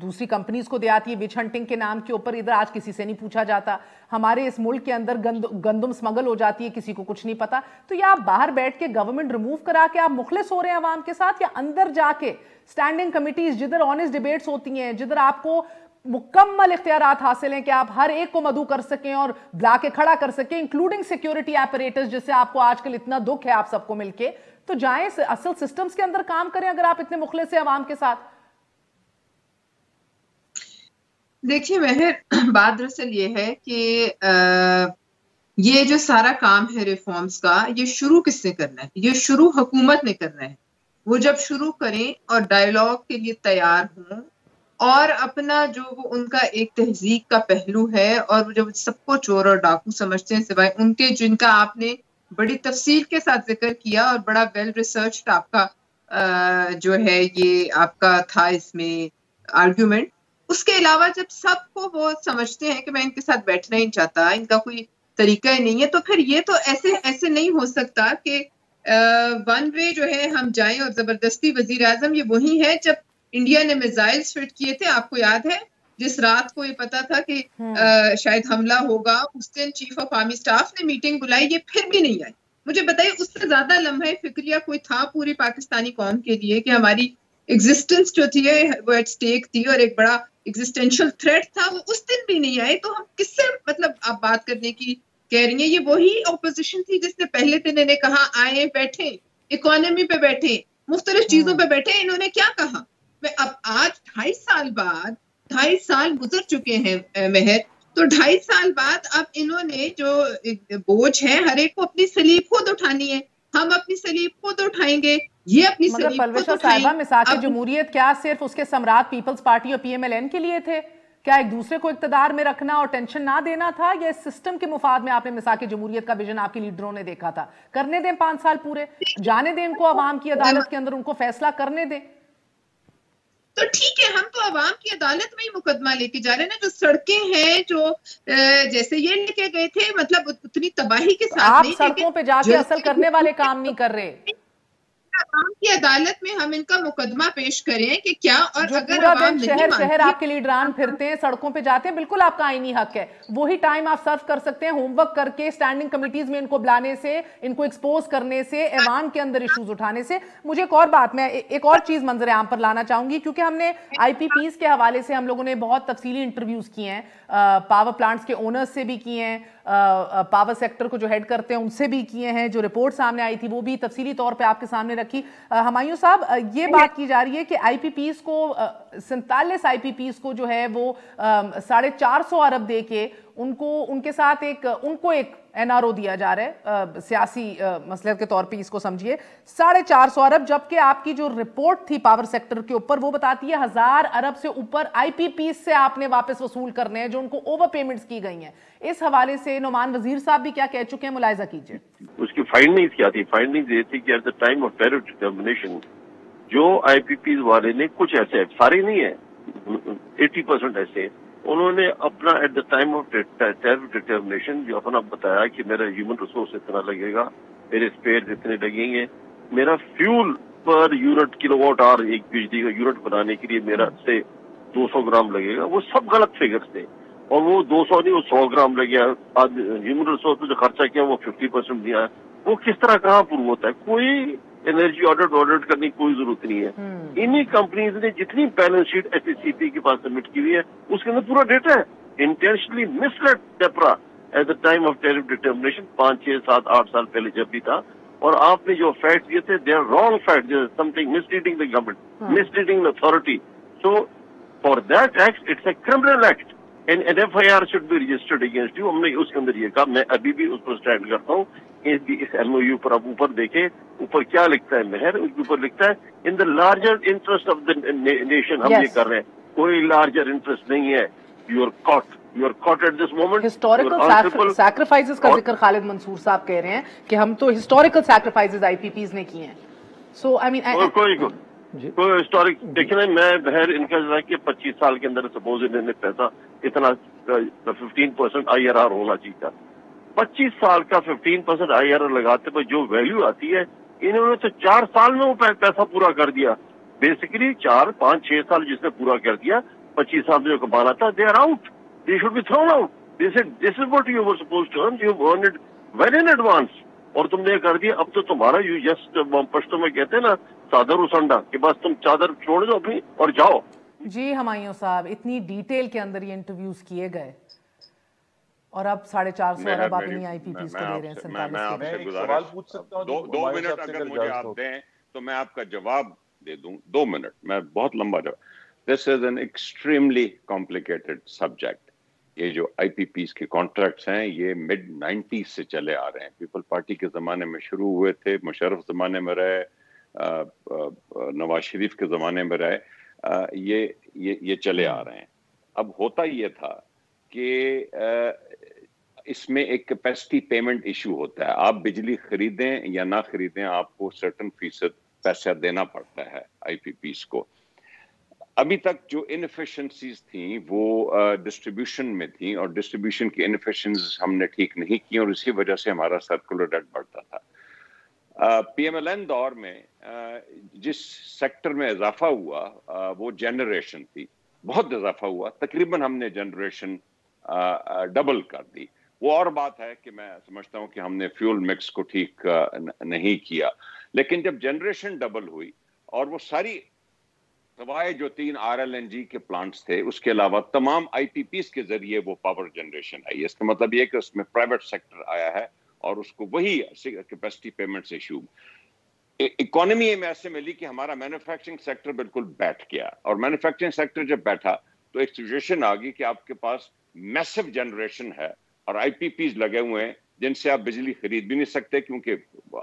دوسری کمپنیز کو دے آتی ہے وچ ہنٹنگ کے نام کے اوپر، ادھر آج کسی سے نہیں پوچھا جاتا۔ ہمارے اس ملک کے اندر گندم سمگل ہو جاتی ہے، کسی کو کچھ نہیں پتا۔ تو یا آپ باہر بیٹھ کے گورنمنٹ ریموو کرا کے آپ مخلص ہو رہے ہیں عوام کے ساتھ، یا اندر جا کے سٹینڈنگ کمیٹیز جدھر آنیسٹ ڈیبیٹس ہوتی ہیں، جدھر آپ کو مکمل اختیارات حاصل ہیں کہ آپ ہر ایک کو مدعو کر سکیں اور بلا کے کھڑا کر سکیں، انکلوڈنگ سیکیورٹی ایپریٹس جس سے آپ کو آج کل اتنا دکھ ہے آپ سب کو مل کے، تو جائیں اصل سسٹمز کے اندر کام کریں اگر آپ اتنے مخلص ہیں عوام کے ساتھ۔ دیکھیے مہر، بات دراصل یہ ہے کہ یہ جو سارا کام ہے ریفارمز کا، یہ شروع کس نے کرنا ہے؟ یہ شروع حکومت نے کرنا ہے۔ وہ جب شروع کریں اور ڈائیلاگ کے لیے تیار ہوں، اور اپنا جو وہ ان کا ایک تہذیب کا پہلو ہے، اور جب سب کو چور اور ڈاکو سمجھتے ہیں سوائے ان کے جن کا آپ نے بڑی تفصیل کے ساتھ ذکر کیا اور بڑا ویل ریسرچ آپ کا جو ہے یہ آپ کا تھا اس میں آرگیومنٹ، اس کے علاوہ جب سب کو وہ سمجھتے ہیں کہ میں ان کے ساتھ بیٹھنا ہی چاہتا، ان کا کوئی طریقہ ہی نہیں ہے، تو پھر یہ تو ایسے نہیں ہو سکتا کہ ون وے جو ہے ہم جائیں اور زبردستی وزیر اعظم۔ یہ وہی ہے جب انڈیا نے میزائلز فٹ کیے تھے، آپ کو یاد ہے، جس رات کو یہ پتا تھا کہ شاید حملہ ہوگا، اس دن چیف آف آرمی سٹاف نے میٹنگ بلائی، یہ پھر بھی نہیں آئی۔ مجھے بتائیے اس سے زیادہ لمحہ فکریہ کوئی تھا پوری پاکستانی قوم کے لیے کہ ہماری ایگزسٹنس جو تھی وہ ایٹ سٹیک تھی اور ایک بڑا ایگزسٹینشل تھریٹ تھا، وہ اس دن بھی نہیں آئے۔ تو ہم کس سے مطلب آپ بات کرنے کی کہہ رہی ہیں؟ یہ وہی اپوزیشن تھی جس نے پہلے دن انہیں کہا آئیں بیٹھیں، اکانومی پہ بیٹھیں، مختلف چیزوں پہ بیٹھیں۔ انہوں نے کیا کہا؟ اب آج 2.5 سال بعد، 2.5 سال گزر چکے ہیں مہر، تو 2.5 سال بعد اب انہوں نے جو بوجھ ہے ہر ایک کو اپنی سلیب خود اٹھانی ہے۔ ہم اپنی سلیب خود اٹھائیں گے، یہ اپنی سلیب خود اٹھائیں۔ صاحبہ مساق جمہوریت کیا صرف اس کے سمراٹ پیپلز پارٹی اور پی ایم ایل این کے لیے تھے؟ کیا ایک دوسرے کو اقتدار میں رکھنا اور ٹینشن نہ دینا تھا؟ یا اس سسٹم کے مفاد میں آپ نے مساق جمہوریت کا ویژن آپ کے لیڈروں نے دیکھا تھا؟ کرنے دیں 5 سال پورے، جانے دیں ان کو عوام کی عدالت کے اندر، ان کو فیصلہ کرنے دیں۔ تو ٹھیک ہے، ہم تو عوام کی عدالت میں ہی مقدمہ لے کے جا رہے ہیں نا۔ جو سڑکیں ہیں جو جیسے یہ لے کے گئے تھے، مطلب اتنی تباہی کے ساتھ آپ سڑکوں پہ جا کے اصل کرنے والے کام نہیں کر رہے۔ عوام کی عدالت میں ہم ان کا مقدمہ پیش کریں کہ کیا, اور جو اگر پورا عوام دن نہیں شہر مانتی آپ کے لیڈران پھرتے ہیں, سڑکوں پہ جاتے ہیں, بالکل آپ کا آئینی حق ہے, وہی ٹائم آپ صرف کر سکتے ہیں ہوم ورک کر کے, اسٹینڈنگ کمیٹیز میں ان کو بلانے سے, ان کو ایکسپوز کرنے سے, ایوان کے اندر ایشوز اٹھانے سے. مجھے ایک اور بات, میں ایک اور چیز منظر عام پر لانا چاہوں گی, کیونکہ ہم نے آئی پی پیز کے حوالے سے ہم لوگوں نے بہت تفصیلی انٹرویوز کیے ہیں, پاور پلانٹس کے اونرز سے بھی کیے ہیں, پاور سیکٹر کو جو ہیڈ کرتے ہیں ان سے بھی کیے ہیں, جو رپورٹ سامنے آئی تھی وہ بھی تفصیلی طور پہ آپ کے سامنے رکھی. ہمایوں صاحب, یہ بات کی جا رہی ہے کہ آئی پی پیز کو 47 آئی پی پیز کو جو ہے وہ 450 ارب دے کے ان کے ساتھ ایک این آر او دیا جا رہا ہے, سیاسی مسئلہ کے طور پہ اس کو سمجھیے, 450 ارب, جبکہ آپ کی جو رپورٹ تھی پاور سیکٹر کے اوپر وہ بتاتی ہے 1000 ارب سے اوپر آئی پی پیز سے آپ نے واپس وصول کرنے ہیں جو ان کو اوور پیمنٹس کی گئی ہیں. اس حوالے سے نعمان وزیر صاحب بھی کیا کہہ چکے ہیں, ملاحظہ کیجئے. اس کی فائنڈنگز کیا تھی؟ فائنڈنگز یہ تھی کہ at the time of tariff determination جو آئی پی پیز والے نے, کچھ ایسے سارے نہیں ہیں, 80% ایسے, انہوں نے اپنا at the time of tariff determination جو اپنا بتایا کہ میرا ہیومن ریسورس اتنا لگے گا, میرے اسپیئرز اتنے لگیں گے, میرا fuel per unit kilowatt hour ایک بجلی کا یونٹ بنانے کے لیے میرا سے 200 گرام لگے گا. وہ سب غلط فگرز تھے, اور وہ 200 نہیں, وہ 100 گرام لگ گیا. ہیومن ریسورس پہ جو خرچہ کیا وہ 50% دیا. وہ کس طرح کہاں پروو ہوتا ہے؟ کوئی انرجی آڈٹ کرنے کی کوئی ضرورت نہیں ہے. انہی کمپنیز نے جتنی بیلنس شیٹ ایف ای سی پی کے پاس سبمٹ کی ہوئی ہے اس کے اندر پورا ڈیٹا ہے. انٹینشنلی مسلیڈ ڈیپرا at the time of tariff determination 5, 6, 7, 8 سال پہلے جب بھی تھا, اور آپ نے جو فیکٹ دیے تھے they are wrong fact, something misleading the government, misleading the authority. So for that act it's a criminal act and an F I R should be registered against you. ہم نے اس کے اندر یہ کہا, میں ابھی بھی اس پر اسٹینڈ کرتا ہوں. اس ایم او یو پر آپ اوپر دیکھیں, اوپر کیا لکھتا ہے مہر, اس کے اوپر لکھتا ہے in the larger interest of the nation. ہم یہ کر رہے ہیں, کوئی لارجر انٹرسٹ نہیں ہے. You are caught at this moment. Historical sacrifices کا ذکر خالد منصور صاحب کہہ رہے ہیں کہ ہم تو ہسٹوریکل سیکریفائسز آئی پی پیز نے کیے ہیں. سو آئی مین کوئی ہسٹورک دیکھیں, میں بہر ان کا کہ 25 سال کے اندر سپوز انہوں نے پیسہ اتنا 15% آئی آر آر ہونا چاہیے تھا. 25 سال کا 15% آئی آر آر لگاتے پر جو ویلیو آتی ہے, انہوں نے تو 4 سال میں وہ پیسہ پورا کر دیا. بیسیکلی 4, 5, 6 سال جس نے پورا کر دیا, 25 سال میں جو کمانا تھا, they are out, they should be thrown out. This is what you were supposed to earn, you earn it very in advance, اور تم نے کر دیا. اب تو تمہارا یو جسٹ پشتوں میں کہتے ہیں نا چادر اسنڈا, کہ بس تم چادر چھوڑ دو اپنی اور جاؤ. جی ہمایوں صاحب, اتنی ڈیٹیل کے اندر یہ انٹرویوز کیے گئے, اور اب 450 ارب آپ انہیں آئی پی پیز کو دے رہے ہیں. میں آپ سے گزارش, 2 منٹ اگر مجھے آپ دیں تو میں آپ کا جواب دے دوں. 2 منٹ, میں بہت لمبا جواب. This is an extremely complicated subject. یہ جو آئی پی پیز کے کانٹریکٹس ہیں یہ مڈ 90s سے چلے آ رہے ہیں. پیپل پارٹی کے زمانے میں شروع ہوئے تھے, مشرف زمانے میں رہے, نواز شریف کے زمانے میں رہے, یہ چلے آ رہے ہیں. اب ہوتا یہ تھا کہ اس میں ایک کیپیسٹی پیمنٹ ایشو ہوتا ہے. آپ بجلی خریدیں یا نہ خریدیں, آپ کو سرٹن فیصد پیسہ دینا پڑتا ہے آئی پی پیز کو. ابھی تک جو انفیشنسیز تھیں وہ ڈسٹریبیوشن میں تھیں, اور ڈسٹریبیوشن کی انفیشنسیز ہم نے ٹھیک نہیں کی, اور اسی وجہ سے ہمارا سرکولر ڈیٹ بڑھتا تھا. پی ایم ایل این دور میں جس سیکٹر میں اضافہ ہوا وہ جنریشن تھی. بہت اضافہ ہوا, تقریباً ہم نے جنریشن ڈبل کر دی. وہ اور بات ہے کہ میں سمجھتا ہوں کہ ہم نے فیول مکس کو ٹھیک نہیں کیا, لیکن جب جنریشن ڈبل ہوئی اور وہ ساری سوائے جو 3 RLNG کے پلانٹس تھے اس کے علاوہ تمام آئی پی پیز کے ذریعے وہ پاور جنریشن آئی. اس کا مطلب یہ کہ اس میں پرائیویٹ سیکٹر آیا ہے اور اس کو وہی کیپیسٹی پیمنٹس ایشو. اکانومی میں ایسے ملی کہ ہمارا مینوفیکچرنگ سیکٹر بالکل بیٹھ گیا, اور مینوفیکچرنگ سیکٹر جب بیٹھا تو ایک سچویشن آ گئی کہ آپ کے پاس میسو جنریشن ہے اور آئی پی پیز لگے ہوئے ہیں جن سے آپ بجلی خرید بھی نہیں سکتے کیونکہ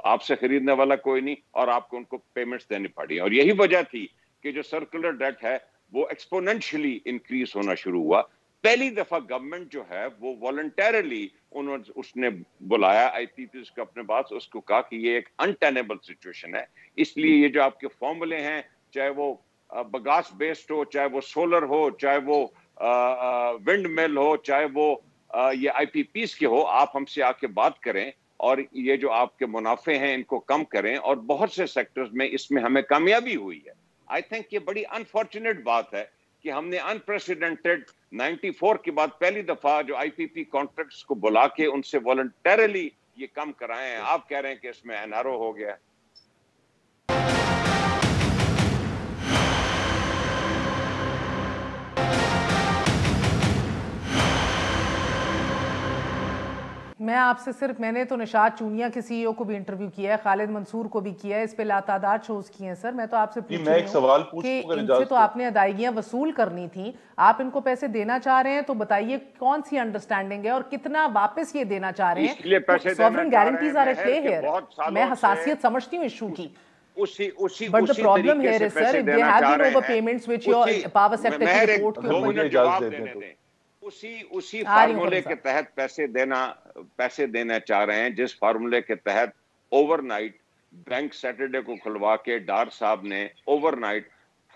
آپ سے خریدنے والا کوئی نہیں, اور آپ کو ان کو پیمنٹس دینی پڑی. اور یہی وجہ تھی کہ جو سرکولر ڈیٹ ہے وہ ایکسپوننشلی انکریز ہونا شروع ہوا. پہلی دفعہ گورنمنٹ جو ہے وہ والنٹیرلی اس نے بلایا آئی پی پیز کو اپنے پاس, اس کو کہا کہ یہ ایک انٹینیبل سچویشن ہے, اس لیے یہ جو آپ کے فارمولے ہیں چاہے وہ بگاس بیسڈ ہو, چاہے وہ سولر ہو, چاہے وہ ونڈ مل ہو, چاہے وہ یہ آئی پی پیز کے ہو, آپ ہم سے آ کے بات کریں اور یہ جو آپ کے منافع ہیں ان کو کم کریں, اور بہت سے سیکٹرز میں اس میں ہمیں کامیابی ہوئی ہے. آئی تھنک یہ بڑی انفارچونیٹ بات ہے کہ ہم نے انپریسیڈنٹڈ 94 کے بعد پہلی دفعہ جو آئی پی پی کانٹریکٹس کو بلا کے ان سے والنٹریلی یہ کم کرائے ہیں. آپ کہہ رہے ہیں کہ اس میں NRO ہو گیا. میں آپ سے صرف, میں نے تو نشاط چونیا کے سی ای او کو بھی انٹرویو کیا ہے, خالد منصور کو بھی کیا ہے, اس پہ لاتعداد شوز کیے ہیں سر. میں تو آپ سے پوچھ رہی ہوں کہ ان سے تو آپ نے ادائیگیاں وصول کرنی تھیں, آپ ان کو پیسے دینا چاہ رہے ہیں تو بتائیے کون سی انڈرسٹینڈنگ ہے اور کتنا واپس یہ دینا چاہ رہے ہیں. Sovereign guarantees are at play here. میں حساسیت سمجھتی ہوں ایشو کی, but the problem here is sir, if there have been overpayments which your power sector کی رپورٹ کے اوپر اسی فارمولے کے تحت پیسے دینا چاہ رہے ہیں جس فارمولے کے تحت اوور نائٹ بینک سیٹرڈے کو کھلوا کے ڈار صاحب نے اوور نائٹ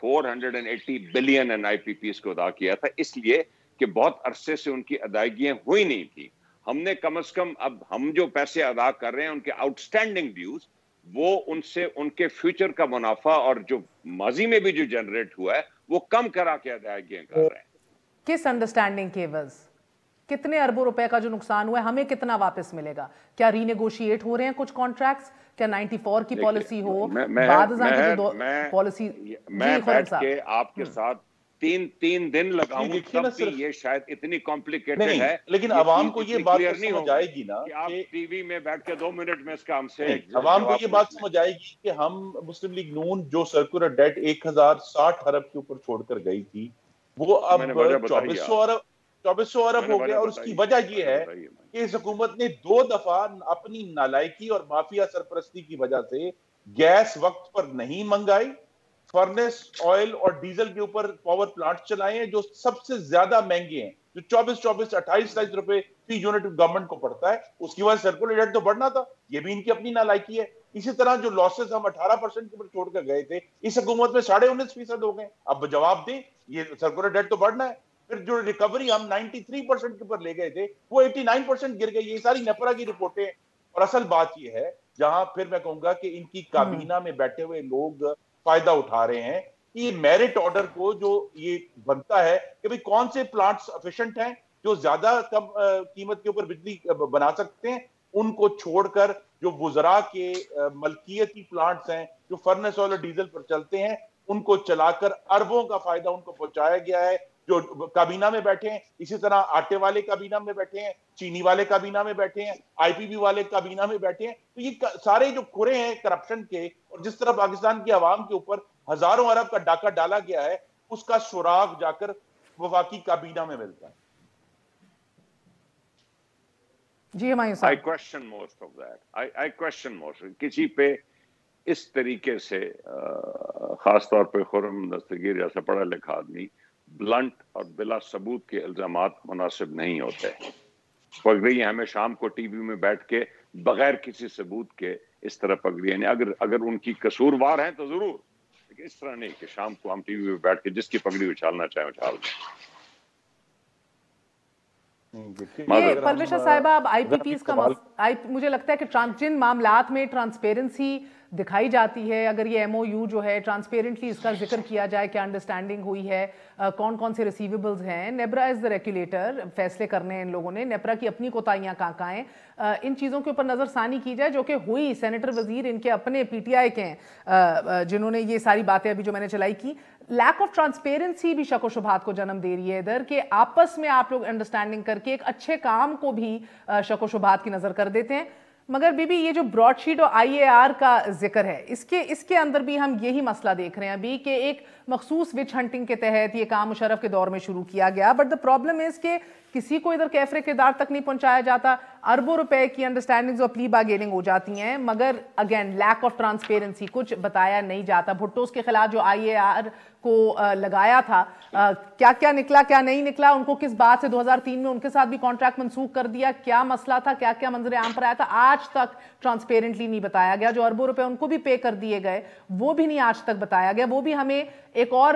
480 بلین ان آئی پی پیز کو ادا کیا تھا, اس لیے کہ بہت عرصے سے ان کی ادائیگیاں ہوئی نہیں تھی. ہم نے کم از کم اب ہم جو پیسے ادا کر رہے ہیں ان کے آؤٹ اسٹینڈنگ ڈیوز, وہ ان سے ان کے فیوچر کا منافع اور جو ماضی میں بھی جو جنریٹ ہوا ہے وہ کم کرا کے ادائیگیاں کر رہے ہیں. کس انڈرسٹینڈنگ کے عوض کتنے اربوں روپے کا جو نقصان ہوا ہے ہمیں کتنا واپس ملے گا؟ کیا ری نیگوشیٹ ہو رہے ہیں کچھ کانٹریکٹس؟ کیا 94 کی پالیسی ہو, بعد ازاں کی جو پالیسی؟ میں بیٹھ کے آپ کے ساتھ تین دن لگاؤں تب بھی یہ شاید اتنی کمپلیکیٹڈ ہے, لیکن عوام کو یہ بات سمجھ آئے گی نا کہ آپ ٹی وی میں بیٹھ کے 2 منٹ میں اس کا ہم سے عوام کو یہ بات سمجھ آئے گی کہ ہم مسلم لیگ نون جو سرکولر ڈیٹ 1060 ارب کے اوپر چھوڑ کر گئی تھی وہ اب 2400 ارب ہو گیا, اور اس کی وجہ یہ ہے کہ اس حکومت نے 2 دفعہ اپنی نالائکی اور مافیا سرپرستی کی وجہ سے گیس وقت پر نہیں منگائی, فرنس آئل اور ڈیزل کے اوپر پاور پلانٹ چلائے ہیں جو سب سے زیادہ مہنگے ہیں, جو 28 روپے فی یونٹ گورنمنٹ کو پڑتا ہے. اس کی وجہ سے سرکولر ڈیٹ تو بڑھنا تھا, یہ بھی ان کی اپنی نالائکی ہے. اسی طرح جو لاسز ہم 18% کے اوپر چھوڑ کر گئے تھے اس حکومت میں 19.5% ہو گئے. اب جواب دیں, یہ سرکولر ڈیٹ تو بڑھنا ہے. پھر جو ریکوری ہم 93% کے اوپر لے گئے تھے وہ 89% گر گئی. یہ ساری نیپرا کی رپورٹیں. اور اصل بات یہ ہے جہاں پھر میں کہوں گا کہ ان کی کابینہ میں بیٹھے ہوئے لوگ فائدہ اٹھا رہے ہیں, یہ میرٹ آرڈر کو جو یہ بنتا ہے کہ بھئی کون سے پلانٹس افیشنٹ ہیں جو زیادہ کم قیمت کے اوپر بجلی بنا سکتے ہیں, ان کو چھوڑ کر جو وزراء کے ملکیتی پلانٹس ہیں جو فرنس آئل اور ڈیزل پر چلتے ہیں ان کو چلا کر اربوں کا فائدہ ان کو پہنچایا گیا ہے. جو کابینہ میں بیٹھے ہیں, اسی طرح آٹے والے کابینہ میں بیٹھے ہیں, چینی والے کابینہ میں بیٹھے ہیں, آئی پی پی والے کابینہ میں بیٹھے ہیں. تو یہ سارے جو کھرے ہیں کرپشن کے, اور جس طرح پاکستان کی عوام کے اوپر ہزاروں ارب کا ڈاکہ ڈالا گیا ہے, اس کا سراغ جا کر وفاقی کابینہ میں ملتا ہے. جی ہمایوں صاحب, I question most of that. I question most. کسی پہ اس طریقے سے خاص طور پہ خرم دستگیر جیسا پڑھا لکھا آدمی بلنٹ اور بلا ثبوت کے الزامات مناسب نہیں ہوتے. پگڑی ہمیں شام کو ٹی وی میں بیٹھ کے بغیر کسی ثبوت کے اس طرح پگڑی, یعنی اگر ان کی قصوروار ہیں تو ضرور, لیکن اس طرح نہیں کہ شام کو ہم ٹی وی میں بیٹھ کے جس کی پگڑی اچھالنا چاہیں اچھال دیں. یہ پرویشا صاحبہ, اب آئی پی پیز کا مجھے لگتا ہے کہ جن معاملات میں ٹرانسپیرنسی دکھائی جاتی ہے, اگر یہ ایم او یو جو ہے ٹرانسپیرنٹلی اس کا ذکر کیا جائے, کیا انڈرسٹینڈنگ ہوئی ہے, کون کون سے ریسیویبلز ہیں, نیبرا از دا ریگولیٹر, فیصلے کرنے ہیں ان لوگوں نے, نیپرا کی اپنی کوتاہیاں کہاں ہیں, ان چیزوں کے اوپر نظر ثانی کی جائے جو کہ ہوئی. سینیٹر وزیر ان کے اپنے پی ٹی آئی کے ہیں جنہوں نے یہ ساری باتیں ابھی جو میں نے چلائی کی. لیک آف ٹرانسپیرنسی بھی شک و شبہات کو جنم دے رہی ہے ادھر, کہ آپس میں آپ لوگ انڈرسٹینڈنگ کر کے ایک اچھے کام کو بھی شک و شبہات کی نظر کر دیتے ہیں. مگر بی بی یہ جو براڈ شیٹ اور آئی اے آر کا ذکر ہے, اس کے اندر بھی ہم یہی مسئلہ دیکھ رہے ہیں ابھی کہ ایک مخصوص وچ ہنٹنگ کے تحت یہ کام مشرف کے دور میں شروع کیا گیا. بٹ دا پرابلم از کہ کسی کو ادھر کیفرے کردار تک نہیں پہنچایا جاتا, اربوں روپے کی انڈرسٹینڈنگز اور پلی بارگیننگ ہو جاتی ہیں, مگر اگین لیک آف ٹرانسپیرنسی, کچھ بتایا نہیں جاتا. بھٹو اس کے خلاف جو آئی اے آر کو لگایا تھا, کیا کیا نکلا کیا نہیں نکلا, ان کو کس بات سے 2003 میں ان کے ساتھ بھی کانٹریکٹ منسوخ کر دیا, کیا مسئلہ تھا, کیا کیا منظر عام پر آیا تھا, آج تک ٹرانسپیرنٹلی نہیں بتایا گیا. جو اربوں روپے ان کو بھی پے کر دیے گئے وہ بھی نہیں آج تک بتایا گیا. وہ بھی ہمیں ایک اور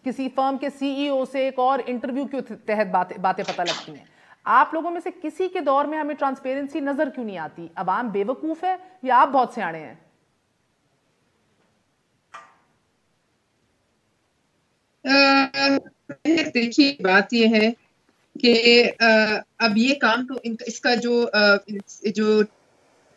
کسی فرم کے سی ای او سے ایک اور انٹرویو کے تحت باتیں پتہ لگتی ہیں. آپ لوگوں میں سے کسی کے دور میں ہمیں ٹرانسپیرنسی نظر کیوں نہیں آتی؟ عوام بے وقوف ہے یا آپ بہت سیانے ہیں؟ دیکھیے بات یہ ہے کہ اب یہ کام تو اس کا جو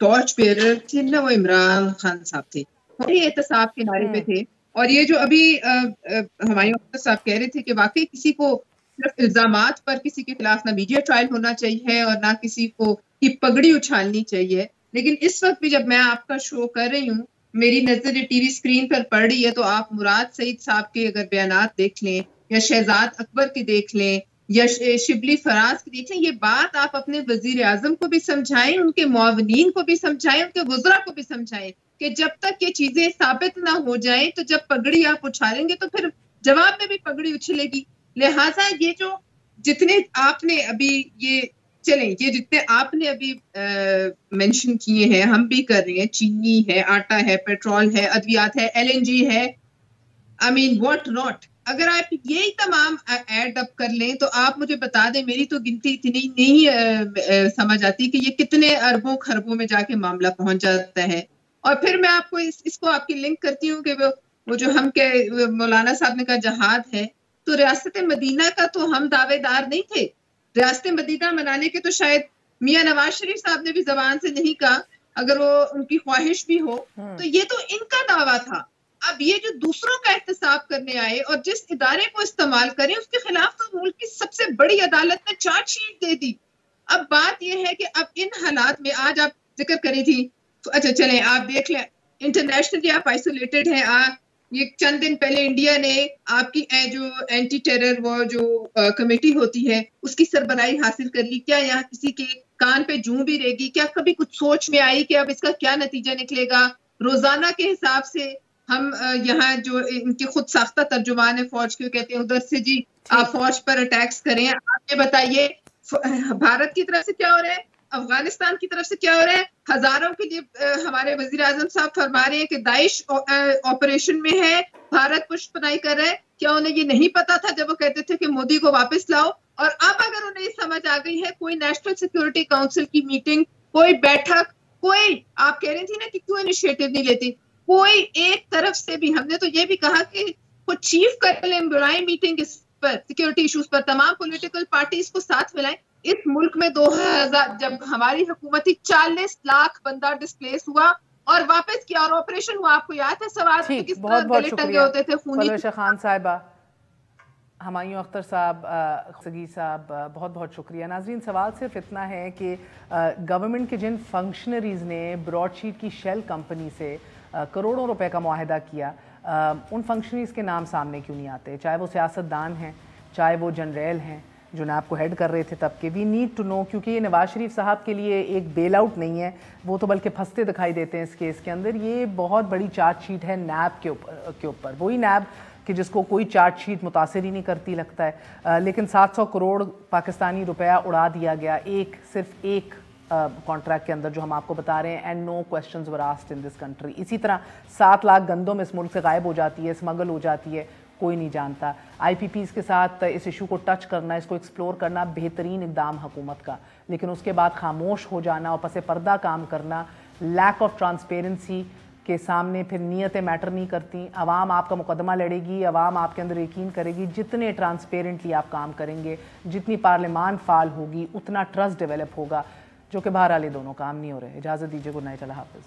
ٹارچ بیئرر تھے نا وہ عمران خان صاحب تھے، وہی احتساب کے نعرے پہ تھے. اور یہ جو ابھی ہمایوں اختر صاحب کہہ رہے تھے کہ واقعی کسی کو صرف الزامات پر کسی کے خلاف نہ میڈیا ٹرائل ہونا چاہیے اور نہ کسی کو کی پگڑی اچھالنی چاہیے، لیکن اس وقت بھی جب میں آپ کا شو کر رہی ہوں میری نظر ٹی وی اسکرین پر پڑ رہی ہے تو آپ مراد سعید صاحب کے اگر بیانات دیکھ لیں یا شہزاد اکبر کے دیکھ لیں یا شبلی فراز کی دیکھ لیں، یہ بات آپ اپنے وزیر اعظم کو بھی سمجھائیں، ان کے معاونین کو بھی سمجھائیں، ان کے وزراء کو بھی سمجھائیں کہ جب تک یہ چیزیں ثابت نہ ہو جائیں تو جب پگڑی آپ اچھالیں گے تو پھر جواب میں بھی پگڑی اچھلے گی. لہٰذا یہ جو جتنے آپ نے ابھی یہ جتنے آپ نے ابھی مینشن کیے ہیں ہم بھی کر رہے ہیں، چینی ہے، آٹا ہے، پیٹرول ہے، ادویات ہے، LNG ہے، واٹ ناٹ. اگر آپ یہی تمام ایڈ اپ کر لیں تو آپ مجھے بتا دیں، میری تو گنتی اتنی نہیں سمجھ آتی کہ یہ کتنے اربوں خربوں میں جا کے معاملہ پہنچ جاتا ہے. اور پھر میں آپ کو اس کو آپ کی لنک کرتی ہوں کہ وہ جو ہم کے مولانا صاحب نے کہا جہاد ہے، تو ریاست مدینہ کا تو ہم دعوے دار نہیں تھے. ریاست مدینہ منانے کے تو شاید میاں نواز شریف صاحب نے بھی زبان سے نہیں کہا، اگر وہ ان کی خواہش بھی ہو تو یہ تو ان کا دعویٰ تھا. اب یہ جو دوسروں کا احتساب کرنے آئے اور جس ادارے کو استعمال کریں اس کے خلاف تو ملک کی سب سے بڑی عدالت نے چارج شیٹ دے دی. اب بات یہ ہے کہ اب ان حالات میں آج آپ ذکر کری تھی تو اچھا چلیں آپ دیکھ لیں انٹرنیشنلی آپ آئسولیٹڈ ہیں. یہ چند دن پہلے انڈیا نے آپ کی جو اینٹی ٹیرر وہ جو کمیٹی ہوتی ہے اس کی سربراہی حاصل کر لی. کیا یہاں کسی کے کان پہ جوں بھی رہے گی؟ کیا کبھی کچھ سوچ میں آئی کہ اب اس کا کیا نتیجہ نکلے گا؟ روزانہ کے حساب سے ہم یہاں جو ان کے خود ساختہ ترجمان ہے فوج کے کہتے ہیں ادھر سے جی آپ فوج پر اٹیکس کریں. آپ یہ بتائیے بھارت کی طرف سے کیا ہو رہا ہے، افغانستان کی طرف سے کیا ہو رہا ہے؟ ہزاروں کے لیے ہمارے وزیر اعظم صاحب فرما رہے ہیں کہ داعش آپریشن میں ہے، بھارت پشت پناہی کر رہا ہے. کیا انہیں یہ نہیں پتا تھا جب وہ کہتے تھے کہ مودی کو واپس لاؤ؟ اور اب اگر انہیں یہ سمجھ آ گئی ہے، کوئی نیشنل سیکورٹی کاؤنسل کی میٹنگ، کوئی بیٹھک، کوئی آپ کہہ رہی تھی نا کہ کیوں انیشیٹو نہیں لیتی، کوئی ایک طرف سے بھی. ہم نے تو یہ بھی کہا کہ کوئی چیف کر لیں بلائیں میٹنگ اس پر سیکورٹی ایشوز پر، تمام پولیٹیکل پارٹیز کو ساتھ ملائیں. اس ملک میں 2000 جب ہماری حکومت 40 لاکھ بندہ ڈسپلیس ہوا اور واپس کیا اور آپریشن ہوا، آپ کو یاد ہے سوال پہ کس طرح گلے ٹنگے ہوتے تھے خونی. پلوش خان صاحبہ، ہمایوں اختر صاحب، سگی صاحب، بہت بہت شکریہ. ناظرین سوال صرف اتنا ہے کہ گورنمنٹ کے جن فنکشنریز نے براڈ شیٹ کی شیل کمپنی سے کروڑوں روپے کا معاہدہ کیا، ان فنکشنریز کے نام سامنے کیوں نہیں آتے؟ چاہے وہ سیاستدان ہیں، چاہے وہ جنریل ہیں جو نیب کو ہیڈ کر رہے تھے تب کے. وی نیڈ ٹو نو، کیونکہ یہ نواز شریف صاحب کے لیے ایک بیل آؤٹ نہیں ہے، وہ تو بلکہ پھنستے دکھائی دیتے ہیں اس کیس کے اندر. یہ بہت بڑی چارج شیٹ ہے نیب کے اوپر، وہی نیب کہ جس کو کوئی چارج شیٹ متاثر ہی نہیں کرتی لگتا ہے. لیکن 700 کروڑ پاکستانی روپیہ اڑا دیا گیا صرف ایک کانٹریکٹ کے اندر جو ہم آپ کو بتا رہے ہیں. And no questions were asked in this country. اسی طرح 7 لاکھ گندم اس ملک سے غائب ہو جاتی ہے، اسمگل ہو جاتی ہے، کوئی نہیں جانتا. آئی پی پیز کے ساتھ اس ایشو کو ٹچ کرنا، اس کو ایکسپلور کرنا بہترین اقدام حکومت کا، لیکن اس کے بعد خاموش ہو جانا اور پس پردہ کام کرنا، لیک آف ٹرانسپیرنسی کے سامنے پھر نیتیں میٹر نہیں کرتی. عوام آپ کا مقدمہ لڑے گی، عوام آپ کے اندر یقین کرے گی. جتنے ٹرانسپیرنٹلی آپ کام کریں گے، جتنی پارلیمان فعال ہوگی، اتنا ٹرسٹ ڈیولپ ہوگا، جو کہ بہرحال یہ دونوں کام نہیں ہو رہے. اجازت دیجیے، گڈ نائٹ، اللہ حافظ.